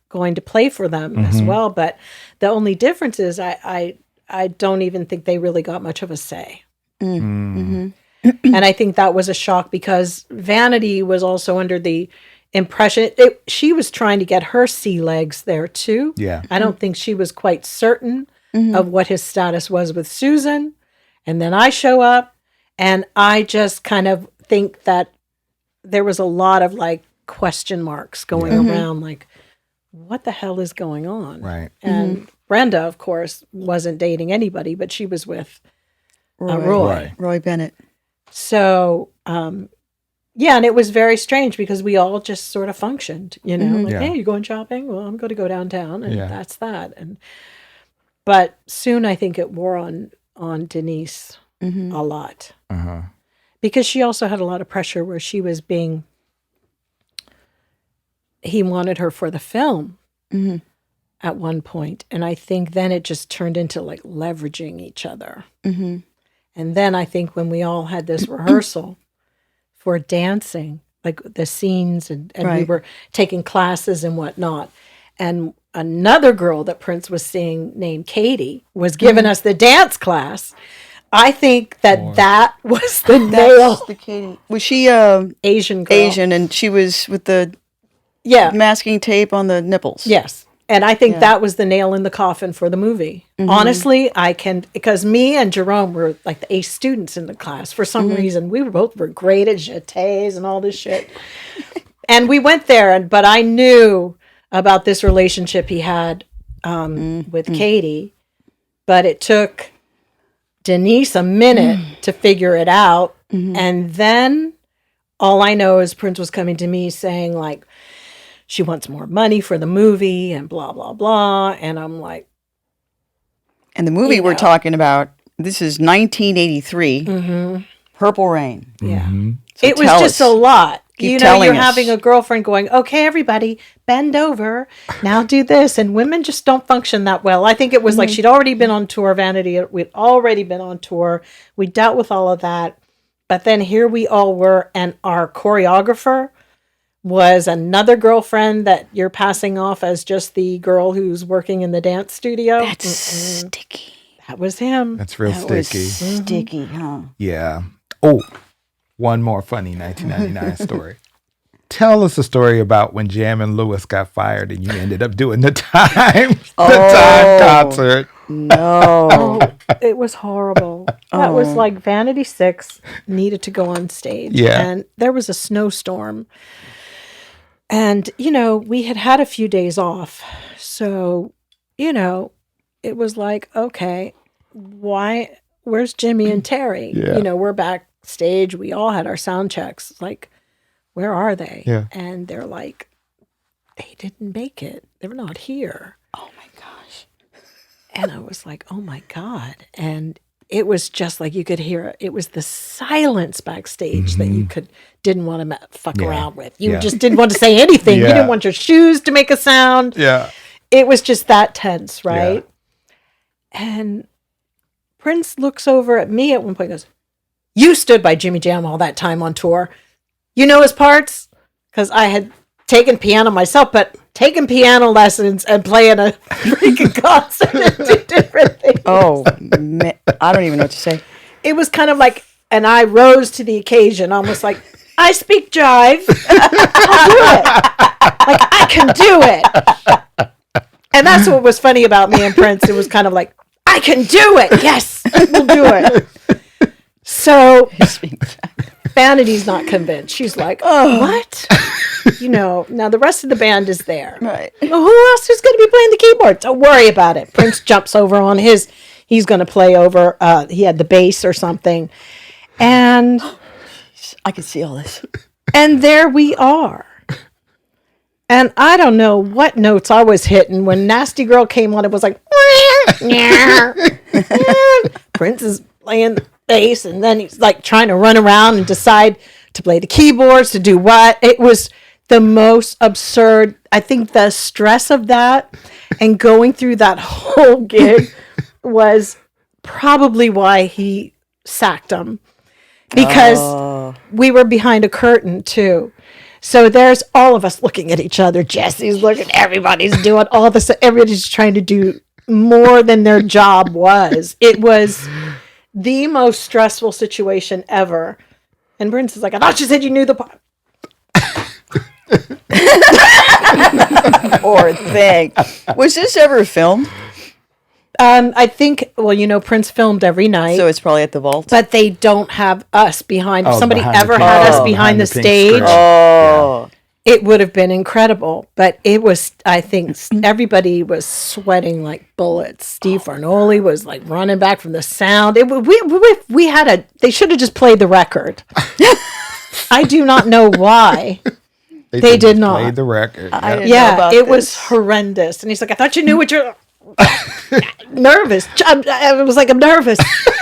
going to play for them as well. But the only difference is I don't even think they really got much of a say. And I think that was a shock because Vanity was also under the impression she was trying to get her sea legs there too. Yeah. I don't think she was quite certain of what his status was with Susan. And then I show up, and I just kind of think that there was a lot of like question marks going around, like, what the hell is going on? Right. And Brenda, of course, wasn't dating anybody, but she was with Roy Bennett. So, and it was very strange because we all just sort of functioned, hey, you going shopping? Well, I'm going to go downtown, and that's that. But soon I think it wore on Denise a lot because she also had a lot of pressure where he wanted her for the film. At one point, and I think then it just turned into like leveraging each other. And then I think when we all had this rehearsal for dancing, like the scenes, and we were taking classes and whatnot, and another girl that Prince was seeing named Katie was giving us the dance class. I think that was the nail. The Katie. Was she Asian girl? Asian, and she was with the masking tape on the nipples. Yes. And I think that was the nail in the coffin for the movie. Honestly, because me and Jerome were like the ace students in the class. For some reason, we were great at jetés and all this shit. And we went there, but I knew about this relationship he had with Katie. But it took Denise a minute to figure it out. And then all I know is Prince was coming to me saying, like, she wants more money for the movie and blah, blah, blah. And I'm like. And the movie we're talking about, this is 1983, Purple Rain. Yeah. So it was just a lot. Keep You're us. having a girlfriend going, okay, everybody, bend over. Now do this. And women just don't function that well. I think it was like she'd already been on tour, Vanity. We'd already been on tour. We dealt with all of that. But then here we all were. And our choreographer was another girlfriend that you're passing off as just the girl who's working in the dance studio. That's sticky. That was him. That's real sticky. Sticky, huh? Yeah. Oh, one more funny 1999 story. Tell us a story about when Jam and Lewis got fired and you ended up doing the time concert. No. It was horrible. That was like Vanity 6 needed to go on stage. Yeah. And there was a snowstorm. And, we had a few days off. So, it was like, okay, where's Jimmy and Terry? Yeah. We're backstage. We all had our sound checks. Like, where are they? Yeah. And they're like, they didn't make it. They're not here. Oh, my gosh. And I was like, oh, my God. And it was just like you could hear it. It was the silence backstage that you didn't want to fuck around with. You just didn't want to say anything. You didn't want your shoes to make a sound. Yeah. It was just that tense, right? Yeah. And Prince looks over at me at one point and goes, you stood by Jimmy Jam all that time on tour. You know his parts? Because I had taken piano myself, but taking piano lessons and playing a freaking concert are two different things. Oh, I don't even know what to say. It was kind of like, and I rose to the occasion, almost like, I speak jive. I'll do it. Like, I can do it. And that's what was funny about me and Prince. It was kind of like, I can do it. Yes, we'll do it. So Vanity's not convinced. She's like, oh, what? Now the rest of the band is there. Right. Well, who else is going to be playing the keyboard? Don't worry about it. Prince jumps over on he's going to play over, he had the bass or something. And I can see all this. And there we are. And I don't know what notes I was hitting when Nasty Girl came on. It was like, Prince is playing the bass, and then he's like trying to run around and decide to play the keyboards, to do what. It was the most absurd. I think the stress of that and going through that whole gig was probably why he sacked him. Because we were behind a curtain too. So there's all of us looking at each other. Jesse's looking, everybody's doing all this. Everybody's trying to do more than their job was. It was the most stressful situation ever. And Prince is like, I thought you said you knew the part. Poor thing. Was this ever filmed? I think, Prince filmed every night. So it's probably at the vault. But they don't have us behind. If somebody behind ever the had pink- us behind the pink stage, screen. Oh. it would have been incredible. But it was, I think, everybody was sweating like bullets. Steve Farnoli was like running back from the sound. We had they should have just played the record. I do not know why. They did not play the record. I didn't know Yeah, about it this. was horrendous. And he's like, I thought you knew what you're... nervous. I was like, I'm nervous.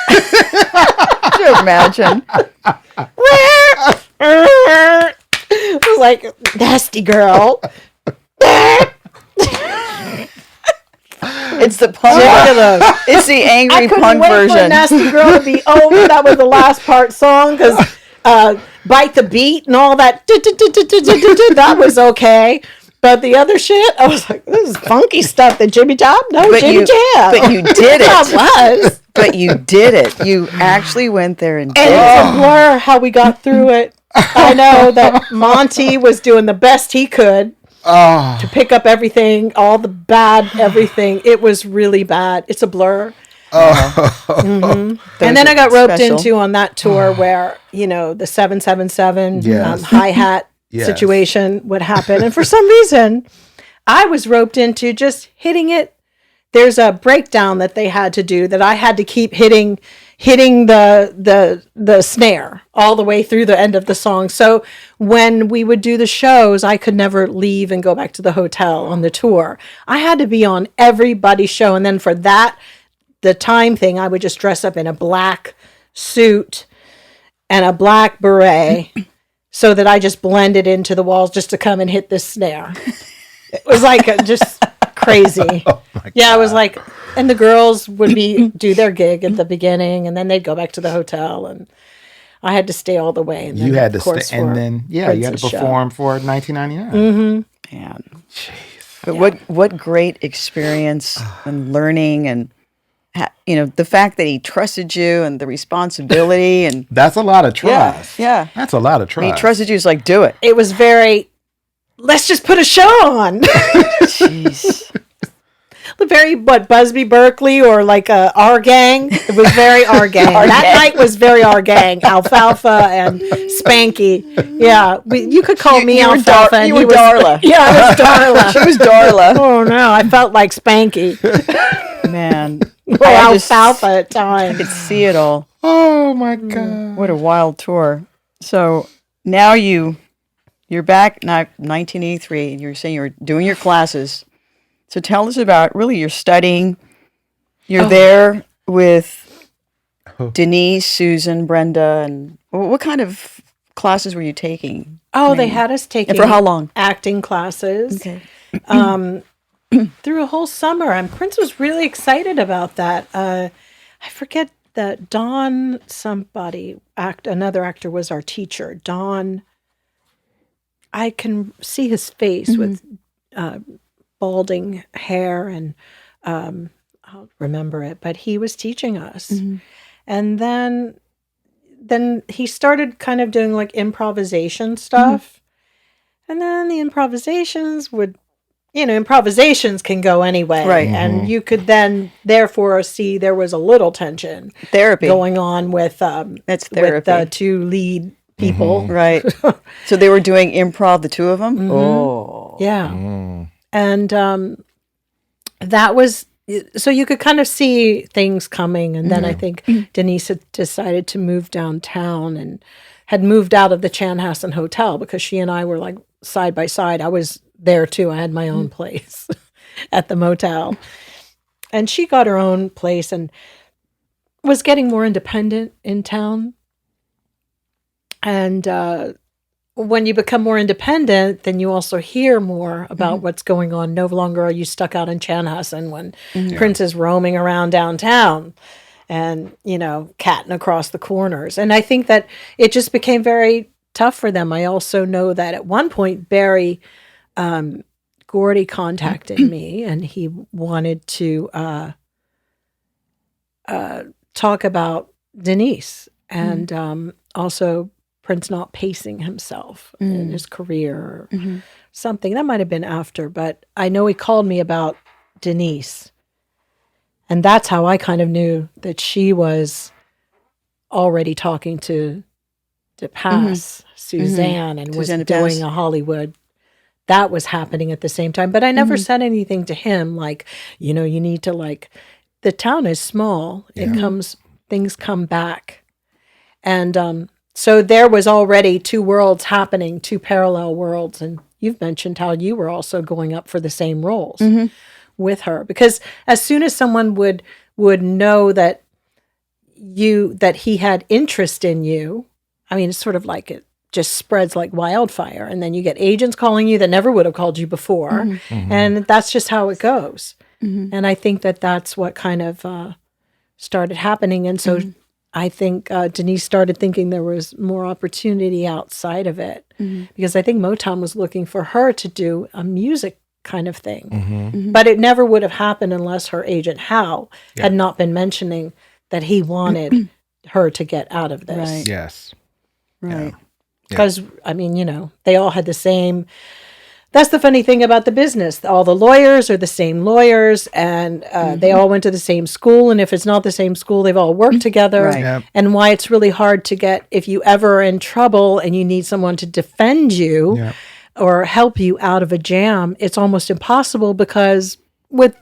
Could you imagine? I was like, nasty girl. It's the pun. It's the I angry couldn't pun wait for version. nasty girl to be over. That was the last part song because bite the beat and all that. That was okay. But the other shit, I was like, this is funky stuff that Jimmy Jam. No, But Jimmy you- Jam. but you did it. I was. But you did it. You actually went there and And did it's a blur how we got through it. I know that Monty was doing the best he could. to pick up everything, all the bad everything. It was really bad. It's a blur. And then I got roped into on that tour where, the 777 hi-hat situation would happen. And for some reason, I was roped into just hitting it. There's a breakdown that they had to do that I had to keep hitting the snare all the way through the end of the song. So when we would do the shows, I could never leave and go back to the hotel on the tour. I had to be on everybody's show. And then for that, the time thing, I would just dress up in a black suit and a black beret so that I just blended into the walls just to come and hit this snare. It was like just crazy. It was like, and the girls would do their gig at the beginning, and then they'd go back to the hotel, and I had to stay all the way. And then, you had to stay, and then you had to perform for 1999. Man, jeez. But what great experience and learning, and the fact that he trusted you and the responsibility, and that's a lot of trust. Yeah, that's a lot of trust. And he trusted you. It's like, do it. It was very. Let's just put a show on. Jeez. Very, Busby Berkeley or like Our Gang? It was very Our Gang. That night was very Our Gang. Alfalfa and Spanky. Yeah, you could call me Alfalfa. You were Darla. Yeah, I was Darla. She was Darla. Oh, no, I felt like Spanky. Man. Alfalfa at times. I could see it all. Oh, my God. What a wild tour. So now you're back now, 1983, and you're saying you're doing your classes. So tell us about, really, you're studying. You're there with Denise, Susan, Brenda, and what kind of classes were you taking? They had us taking. And for how long? Acting classes. Okay. Through a whole summer, and Prince was really excited about that. I forget that Don, another actor was our teacher. Don. I can see his face with balding hair, and I'll remember it. But he was teaching us, and then he started kind of doing like improvisation stuff, and then the improvisations can go anyway, right? And you could then therefore see there was a little tension therapy going on with that's therapy with the two lead people. Right. So they were doing improv, the two of them? Oh. Yeah. And that was, so you could kind of see things coming. And then I think Denise had decided to move downtown and had moved out of the Chanhassen Hotel because she and I were like side by side. I was there too. I had my own place at the motel. And she got her own place and was getting more independent in town. And when you become more independent, then you also hear more about what's going on. No longer are you stuck out in Chanhassen when Prince is roaming around downtown and, catting across the corners. And I think that it just became very tough for them. I also know that at one point, Barry Gordy contacted me and he wanted to talk about Denise and also Prince not pacing himself in his career or something. That might have been after, but I know he called me about Denise. And that's how I kind of knew that she was already talking to DePass, Suzanne, and was doing a Hollywood. That was happening at the same time. But I never said anything to him like, you need to the town is small. Yeah. Things come back. And so there was already two worlds happening, two parallel worlds. And you've mentioned how you were also going up for the same roles with her. Because as soon as someone would know that he had interest in you, I mean, it's sort of like it just spreads like wildfire. And then you get agents calling you that never would have called you before. And that's just how it goes. And I think that that's what kind of started happening. And so I think Denise started thinking there was more opportunity outside of it because I think Motown was looking for her to do a music kind of thing. But it never would have happened unless her agent, Hal, had not been mentioning that he wanted her to get out of this. Right. Yes. Right. Because, I mean, they all had the same that's the funny thing about the business. All the lawyers are the same lawyers, and they all went to the same school. And if it's not the same school, they've all worked together. Right. Yep. And why it's really hard to get, if you ever are in trouble and you need someone to defend you Yep. or help you out of a jam, it's almost impossible, because with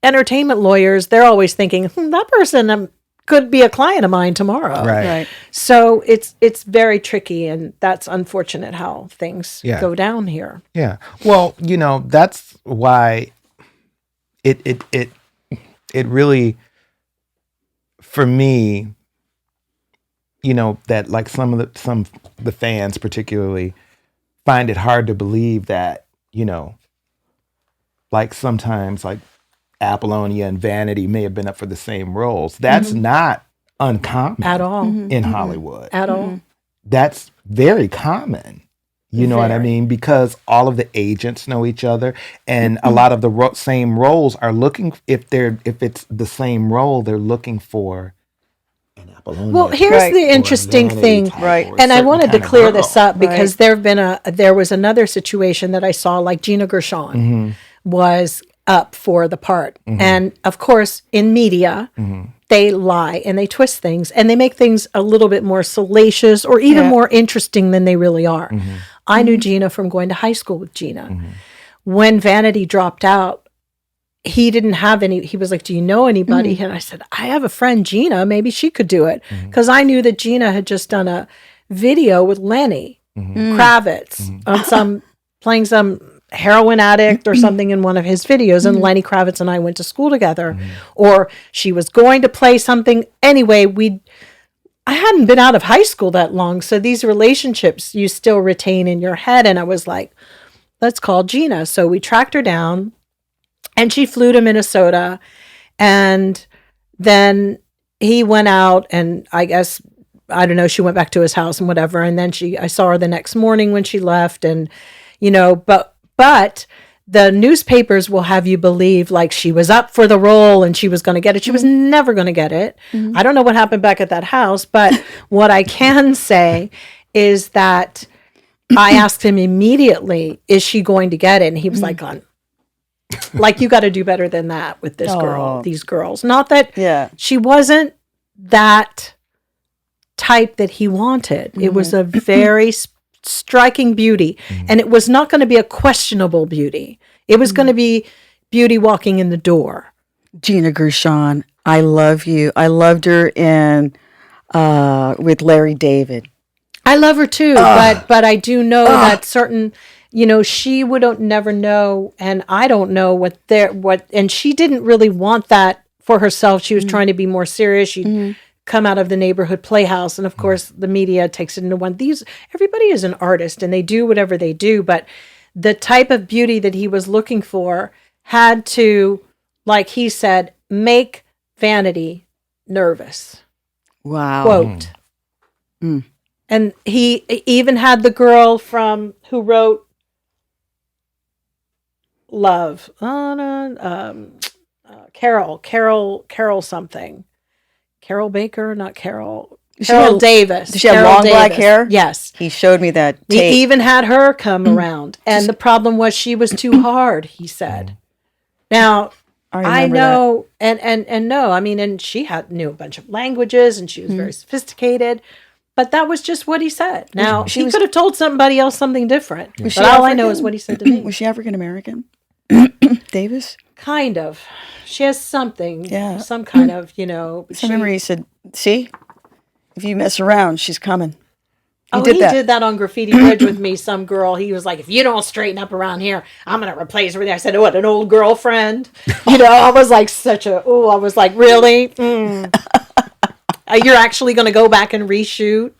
entertainment lawyers, they're always thinking, that person could be a client of mine tomorrow. Right. So it's very tricky, and that's unfortunate how things Yeah. go down here. Yeah. Well, that's why it really, for me, that like some of the fans particularly find it hard to believe that, like sometimes like Apollonia and Vanity may have been up for the same roles. That's not uncommon At all. in Hollywood. At all. That's very common. You know what I Very. mean? Because all of the agents know each other, and a lot of the same roles are looking. If it's the same role, they're looking for an Apollonia. Well, here's Right. the or a interesting Vanity thing, type Right. or a and I certain wanted to kind of clear girl. this up, because Right. there was another situation that I saw, like Gina Gershon was up for the part, and of course in media they lie and they twist things and they make things a little bit more salacious or even Yeah. more interesting than they really are. I knew Gina from going to high school with Gina. When Vanity dropped out, he didn't have any. He was like, "Do you know anybody?" And I said, "I have a friend, Gina. Maybe she could do it," because I knew that Gina had just done a video with Lenny Kravitz on playing some heroin addict or something in one of his videos, and Lenny Kravitz and I went to school together, or she was going to play something. Anyway, I hadn't been out of high school that long, so these relationships you still retain in your head. And I was like, let's call Gina. So we tracked her down, and she flew to Minnesota, and then he went out, and I guess, I don't know, she went back to his house and whatever. And then I saw her the next morning when she left, and but the newspapers will have you believe like she was up for the role and she was going to get it. She was never going to get it. I don't know what happened back at that house, but what I can say is that I asked him immediately, is she going to get it? And he was like, you got to do better than that with this girl, these girls. Not that she wasn't that type that he wanted. It was a very striking beauty, and it was not going to be a questionable beauty. It was going to be beauty walking in the door. Gina Gershon, I love you. I loved her in with Larry David. I love her too, but I do know that certain, she would never know, and I don't know and she didn't really want that for herself. She was trying to be more serious. She'd come out of the neighborhood playhouse, and of course the media takes it into one. Everybody is an artist and they do whatever they do, but the type of beauty that he was looking for had to, like he said, make Vanity nervous. Wow. Quote. And he even had the girl who wrote Love. Carol something. Carol Baker, not Carol. Carol Davis. Does she have Carol long black Davis. hair? Yes. He showed me that tape. He even had her come around. And the problem was she was too hard, he said. Now, I know, and no, I mean, and she knew a bunch of languages, and she was very sophisticated, but that was just what he said. Now, he could have told somebody else something different, but all I know is what he said to me. Was she African American? Davis? Kind of. She has something, Yeah. some kind of, I remember he said, see, if you mess around, she's coming. He did that on Graffiti Bridge with me. Some girl, he was like, if you don't straighten up around here, I'm going to replace her with you. I said, what, an old girlfriend? I was like I was like, really? You're actually going to go back and reshoot?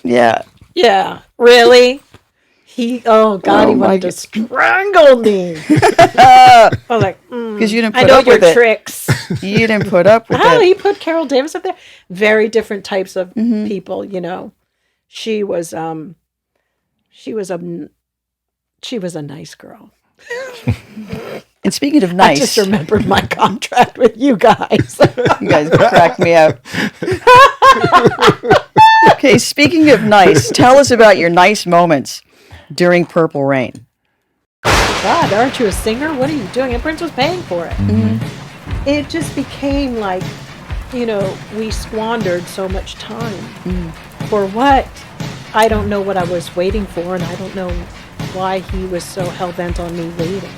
Yeah. Yeah. Really? He wanted to strangle me. I was like, because you didn't I put know up your with it. tricks. You didn't put up with How it. he put Carol Davis up there? Very different types of people, She was a nice girl. And speaking of nice, I just remembered my contract with you guys. you guys cracked me up. Okay, speaking of nice, tell us about your nice moments during Purple Rain. God, aren't you a singer? What are you doing? And Prince was paying for it. Mm-hmm. It just became like, we squandered so much time. For what? I don't know what I was waiting for, and I don't know why he was so hell-bent on me waiting.